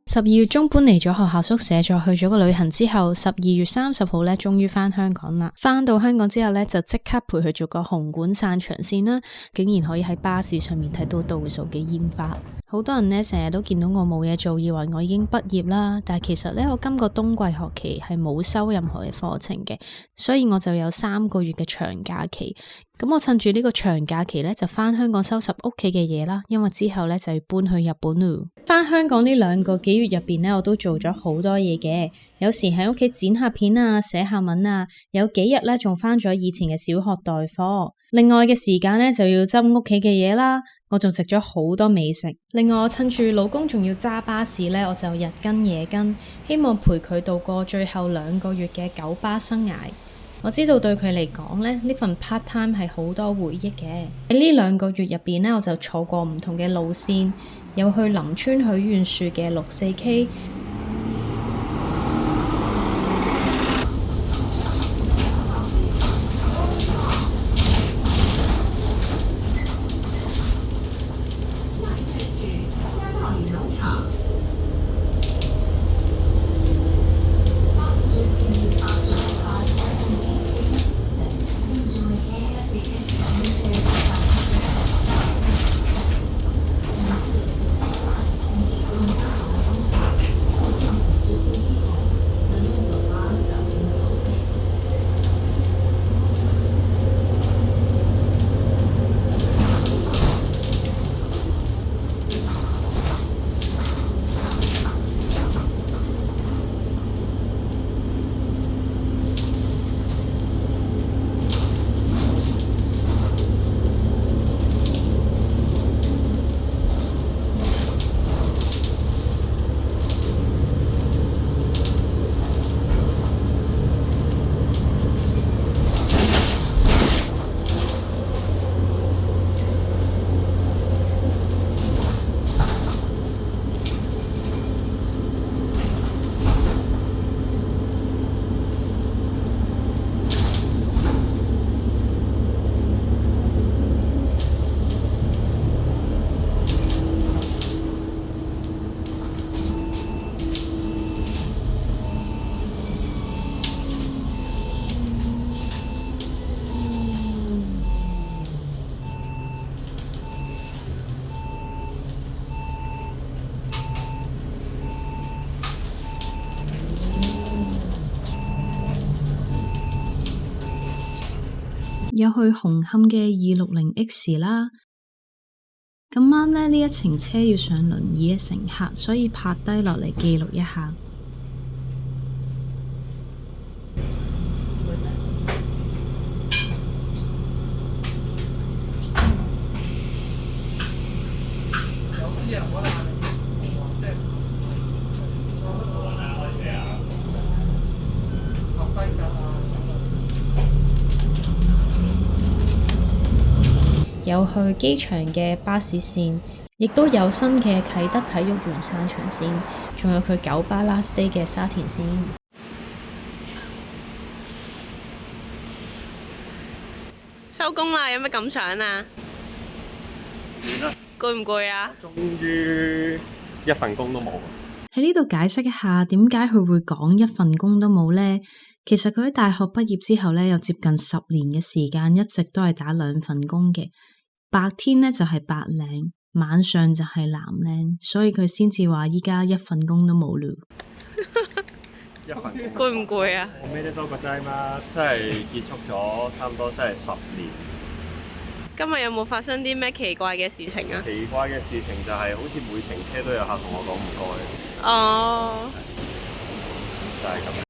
12月中搬離咗學校宿舍，再去咗個旅行之後，12月30號咧，終於返香港啦。返到香港之後咧，就即刻陪佢做個紅館散場線啦，竟然可以喺巴士上面睇到倒數嘅煙花。好多人呢成日都見到我冇嘢做，以為我已經畢業啦，但係其實呢，我今個冬季學期係冇收任何嘅課程嘅，所以我就有3個月嘅長假期。咁我趁住呢個長假期呢，就返香港收拾屋企嘅嘢啦，因為之後呢，就要搬去日本咯。返香港呢2個幾月入邊呢，我都做咗好多嘢嘅，有時喺屋企剪下片啊，寫下文啊，有幾日呢，仲返咗以前嘅小學代課。另外嘅時間呢，就要執屋企嘅嘢啦，我仲食咗好多美食。另外我趁住老公仲要揸巴士呢，我就日更夜更，希望陪佢度過最後2個月嘅九巴生涯。我知道對佢嚟講呢，呢份 part time 係好多回憶嘅。喺呢2個月入邊呢，我就坐過唔同嘅路線，有去林村許願樹嘅64K。有去紅磡嘅260X 啦，咁啱呢一程車要上輪椅嘅乘客，所以拍低落嚟記錄一下。有去機場嘅巴士線，亦都有新嘅啟德體育園散場線，仲有佢九巴 last day 嘅沙田線。收工啦，有咩感想啊？完啦，攰唔攰啊？終於一份工都冇。喺呢度解釋一下點解佢會講一份工都冇呢？其實佢喺大學畢業之後呢，有接近10年嘅時間，一直都係打2份工嘅。白天呢就係白領，晚上就係藍領，所以佢先至話依家一份工都冇了。一份工攰唔攰啊？我咩都多過齋嘛，真係結束咗差唔多真係10年。今日有冇發生啲咩奇怪嘅事情啊？奇怪嘅事情就係好似每程車都有客同我講唔該。哦，就係咁。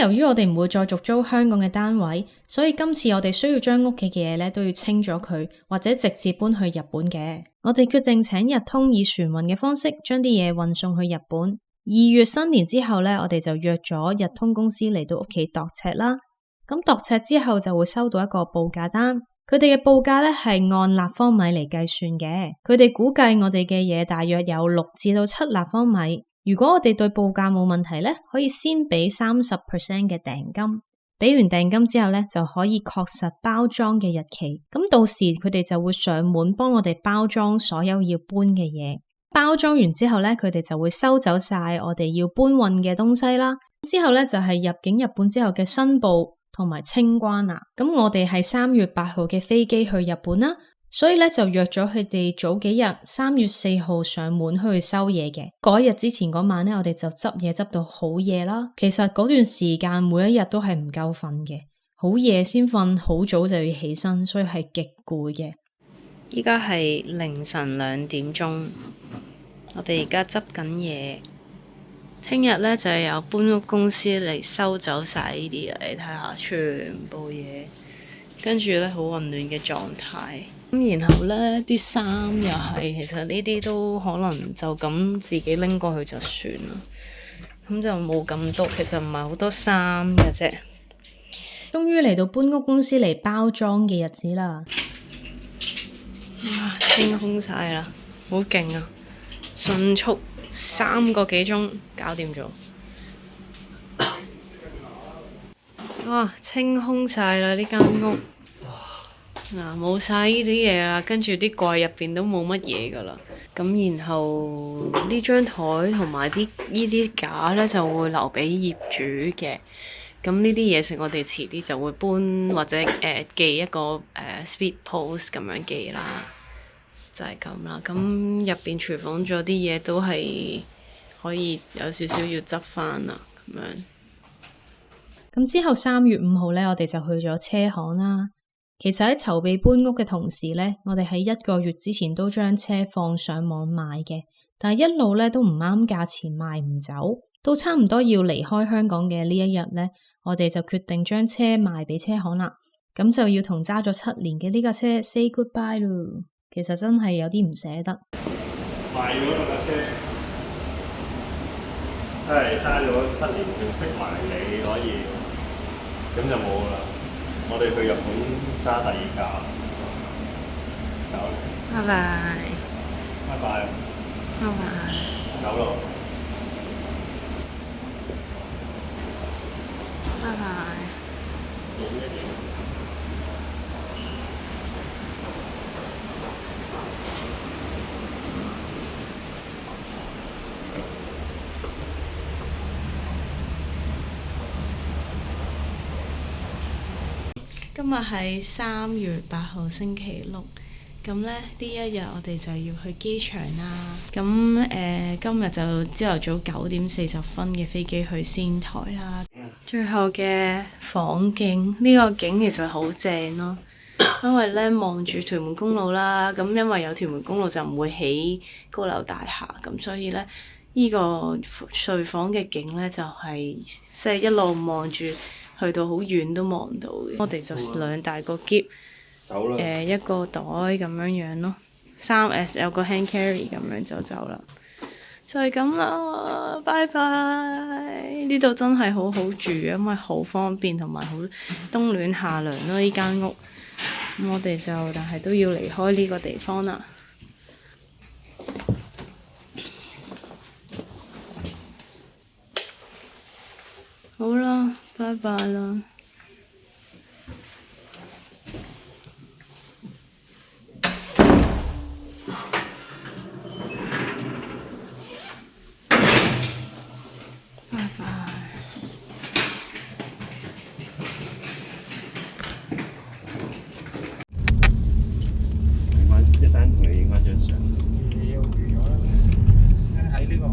由於我哋唔會再續租香港嘅單位，所以今次我哋需要將屋企嘅嘢咧都要清咗佢，或者直接搬去日本嘅。我哋決定請日通以船運嘅方式將啲嘢運送去日本。2月新年之後呢，我哋就約咗日通公司嚟到屋企度尺啦。咁度尺之後就會收到一個報價單，佢哋嘅報價呢係按立方米嚟計算嘅。佢哋估計我哋嘅嘢大約有6至到7立方米。如果我哋對報價冇問題呢，可以先俾30% 嘅訂金，俾完訂金之後呢，就可以確實包裝嘅日期。咁到時佢哋就會上門幫我哋包裝所有要搬嘅嘢。包裝完之後咧，佢哋就會收走晒我哋要搬運嘅東西啦。之後咧就係入境日本之後嘅申報同埋清關啦。咁我哋係3月8號嘅飛機去日本啦，所以咧就約咗佢哋早幾日3月4號上門去收嘢嘅。嗰日之前嗰晚咧，我哋就執嘢執到好夜啦。其實嗰段時間每一日都係唔夠瞓嘅，好夜先瞓，好早就要起身，所以係極攰嘅。依家係凌晨2點鐘，我哋而家執緊嘢。聽日咧就係有搬屋公司嚟收走晒呢啲嘢，你睇下全部嘢，跟住咧好混亂嘅狀態。咁然後咧啲衫又係，其實呢啲都可能就咁自己拎過去就算啦。咁就冇咁多，其實唔係好多衫嘅啫。終於嚟到搬屋公司嚟包裝嘅日子啦！哇，清空晒啦，好勁啊！迅速3個幾鐘搞掂咗。哇，清空晒啦呢間屋。嗱，冇晒呢啲嘢啦，跟住啲櫃入邊都冇乜嘢噶啦。咁然後呢張台同埋呢啲架咧就會留俾業主嘅。咁呢啲嘢食我哋遲啲就會搬或者寄一個speed post 咁樣寄啦，就係咁啦。咁入邊廚房咗啲嘢都係可以有少少要執翻啦，咁樣。咁之後3月5號咧，我哋就去咗車行啦。其實喺籌備搬屋嘅同時咧，我哋喺1個月之前都將車放上網賣嘅，但係一路咧都唔啱價錢賣唔走，到差唔多要離開香港嘅呢一日咧，我哋就決定將車賣俾車行啦。咁就要同揸咗7年嘅呢架車 say goodbye 咯。其實真係有啲唔捨得。賣咗嗰架車，真係揸咗7年，仲識埋你可以，咁就冇啦。我哋去日本揸第2架，走啦！拜拜，拜拜，拜拜，走咯！拜拜。今日係3月8號星期六，咁咧呢一日我哋就要去機場啦。咁今日就朝頭早9點40分嘅飛機去仙台啦。最後嘅房景，呢個景其實好正咯，因為咧望住屯門公路啦。咁因為有屯門公路就唔會起高樓大廈，咁所以咧呢個睡房嘅景咧就係即係一路望住。去到好遠都望到嘅，我哋就2大個篋，一個袋咁樣樣咯，3S 有個 hand carry 咁樣就走啦，就係咁啦，拜拜！呢度真係好好住，因為好方便同埋好冬暖夏涼咯，呢間屋。咁我哋就但係都要離開呢個地方啦。好啦，拜拜啦。拜拜。一陣同你影翻張相。你要預咗啦，喺呢個。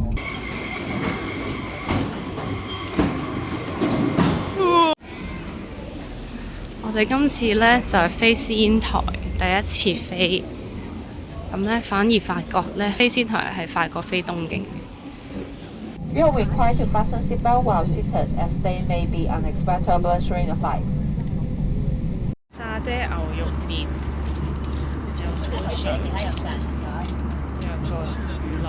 我哋今次咧就係飛仙台，第一次飛，咁咧反而發覺咧飛仙台係快過飛東京。You are required to fasten seatbelt while seated, as there may be unexpected turbulence during the flight. 沙爹牛肉麵，就好水，有個乳酪。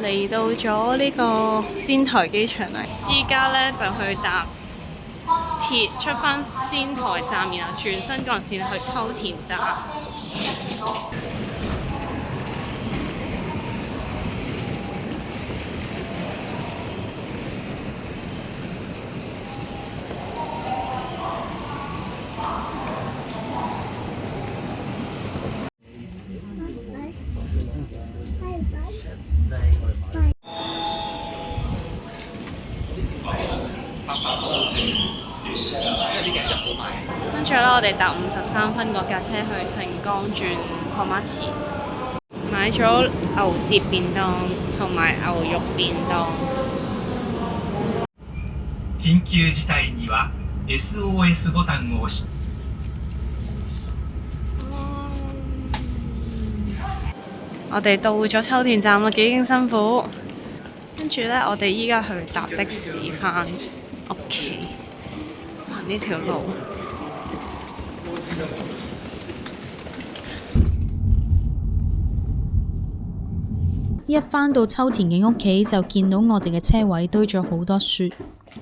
嚟到咗呢個仙台機場啦，依家呢就去搭鐵出返仙台站，然後轉新幹線去秋田站。跟住啦，我哋搭53分嗰架車去靜岡轉貨馬池，買咗牛舌便當同埋牛肉便當。緊急事態には SOS ボタンを押し我哋到咗秋田站啦，幾經辛苦。跟住呢，我哋依家去搭的士返屋企，行呢條路。一返到秋田嘅屋企，就見到我哋嘅車位堆咗好多雪，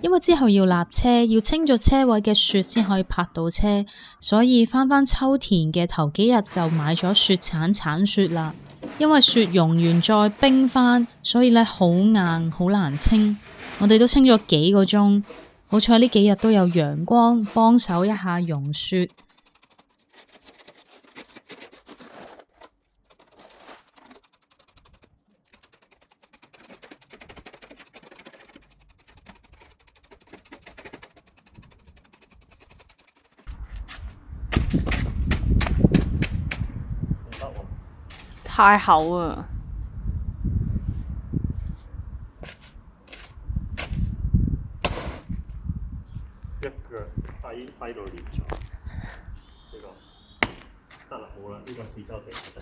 因為之後要立車，要清咗車位嘅雪先可以泊到車，所以返秋田嘅頭幾日就買咗雪鏟雪啦。因為雪融完再冰返，所以呢好硬，好難清。我哋都清咗幾個鐘，好彩呢幾日都有陽光幫手一下融雪。太厚啊！一腳西到裂咗，呢個得啦，好啦，呢個試咗地得，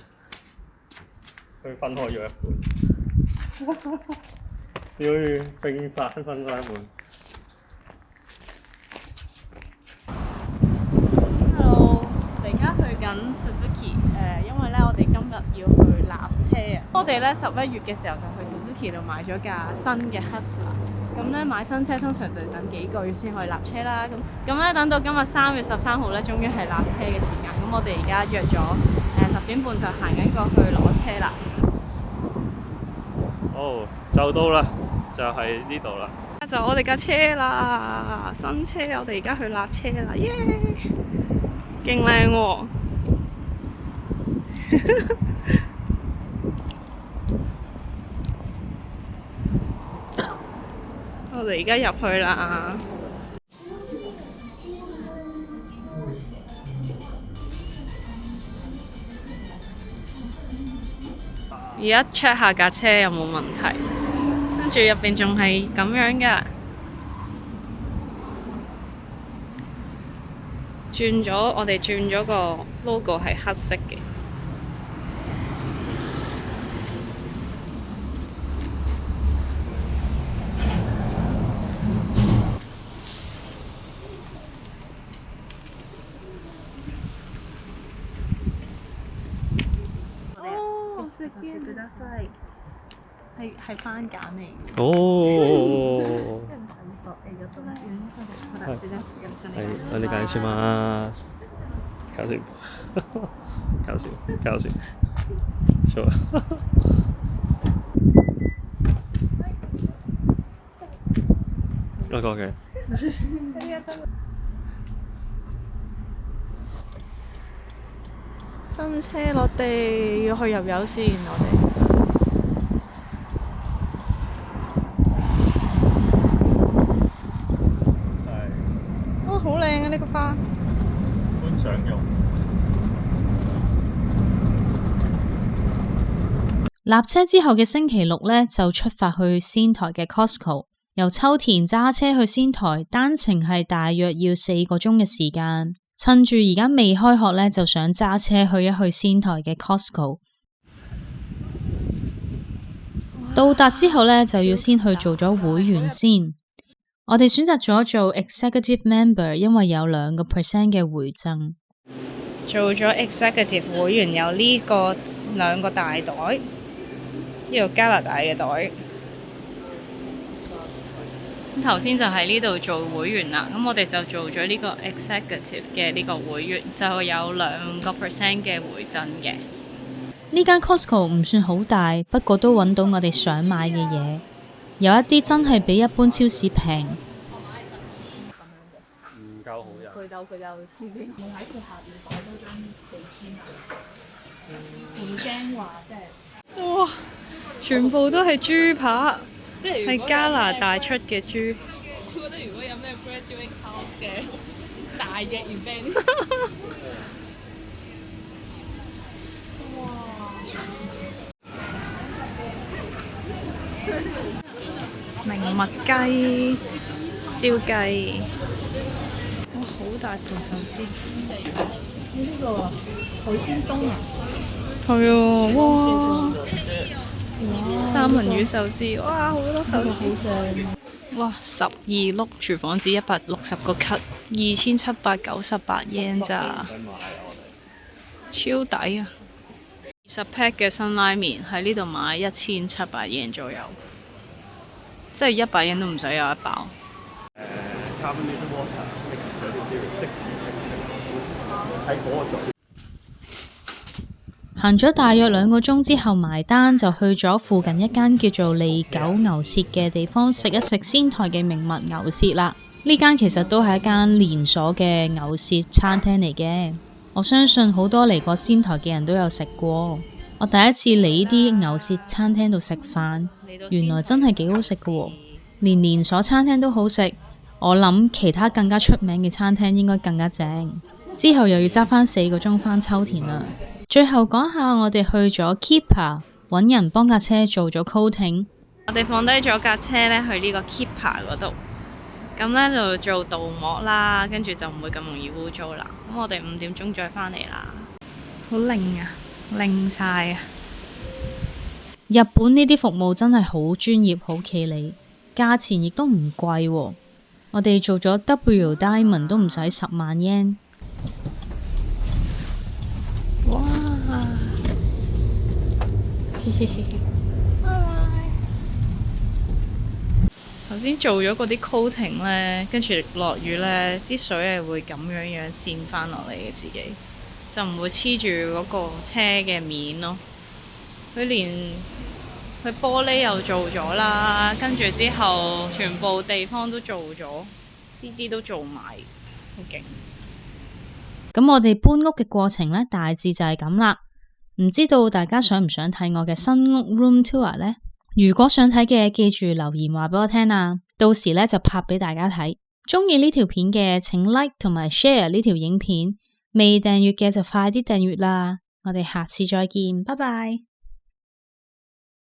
佢分開咗一半，你好似冰山分開一半。Hello， 我哋而家去緊 Suzuki， 因為呢，我哋今日要去立車啊！我哋呢11月嘅時候就去 Suzuki 度買咗架新嘅 Hustler。咁呢買新車通常就要等幾個月先可以立車啦。咁呢等到今日3月13號呢，終於係立車嘅時間。咁我哋而家約咗10點半就行緊過去攞車啦。哦，就到啦，就係呢度啦。就我哋架車啦，新車，我哋而家去立車啦，耶！勁靚喎！我哋而家入去啦。而家 check 下架車有冇問題，跟住入邊仲係咁樣㗎。我哋轉咗個 logo 係黑色嘅。係番梘嚟。哦。お願いします。搞笑。Sure。OK。新車落地，要去入油先，我哋。好靚啊！呢個花觀賞用。立車之後嘅星期六呢，就出發去仙台嘅 Costco， 由秋田揸車去仙台，單程係大約要4個鐘嘅時間。趁住而家未開學呢，就想揸車去一去仙台嘅 Costco。到達之後呢，就要先去做咗會員先。我哋選擇咗做 Executive Member， 因為有2% 嘅回贈。做咗 Executive 會員有呢個2個大袋，呢個加拿大嘅袋。咁頭先就喺呢度做會員啦，咁我哋就做咗呢個 executive 嘅呢個會員，就有2% 嘅回贈嘅。呢間 Costco 唔算好大，不過都揾到我哋想買嘅嘢，有一啲真係比一般超市平。唔夠好人。佢就自己冇喺佢下邊擺多張地氈啊，唔驚話即係。哇！全部都係豬扒，即係係加拿大出嘅豬。我覺得如果有咩 graduate house 嘅大嘅 event，名物雞、燒雞，哇！好大盤壽司。呢個海鮮冬啊，係啊！哇！三文魚壽司，哇！好多壽司。好正。哇！12碌廚房紙160個cut，2798 yen 咋，超抵啊！20 pack 嘅辛拉麵喺呢度買1700 yen 左右，即係100 yen都唔使有一包。carbonated water mix 咗啲 cereal，即時喺嗰個度。行咗大約2個鐘之後埋單，就去咗附近一間叫做利九牛舌嘅地方食一食仙台嘅名物牛舌啦。呢間其實都係一間連鎖嘅牛舌餐廳嚟嘅，我相信好多嚟過仙台嘅人都有食過。我第一次嚟呢啲牛舌餐廳度食飯，原來真係幾好食㗎喎，連連鎖餐廳都好食。我諗其他更加出名嘅餐廳應該更加正。之後又要揸返4個鐘返秋田啦。最後講下我哋去咗 Keeper 揾人幫架車做咗 coating。我哋放低咗架車咧去呢個 Keeper 嗰度，咁咧就做鍍膜啦，跟住就唔會咁容易污糟啦。咁我哋5點鐘再返嚟啦。好靚啊，靚晒啊！日本呢啲服務真係好專業，好企理，價錢亦都唔貴喎。我哋做咗 W Diamond 都唔使10萬 yen。哇！頭先做咗嗰啲 coating 咧，跟住落雨咧，啲水係會咁樣濺翻落嚟嘅，自己就唔會黐住嗰個車嘅面咯。佢玻璃又做咗啦，跟住之後全部地方都做咗，呢啲都做埋，好勁。咁我哋搬屋嘅過程呢，大致就係咁啦。唔知道大家想唔想睇我嘅新屋 room tour 呢？如果想睇嘅，記住留言話俾我聽啊，到時呢就拍俾大家睇。鍾意呢條片嘅，請 like 同埋 share 呢條影片。未訂閱嘅就快啲訂閱啦。我哋下次再見，拜拜。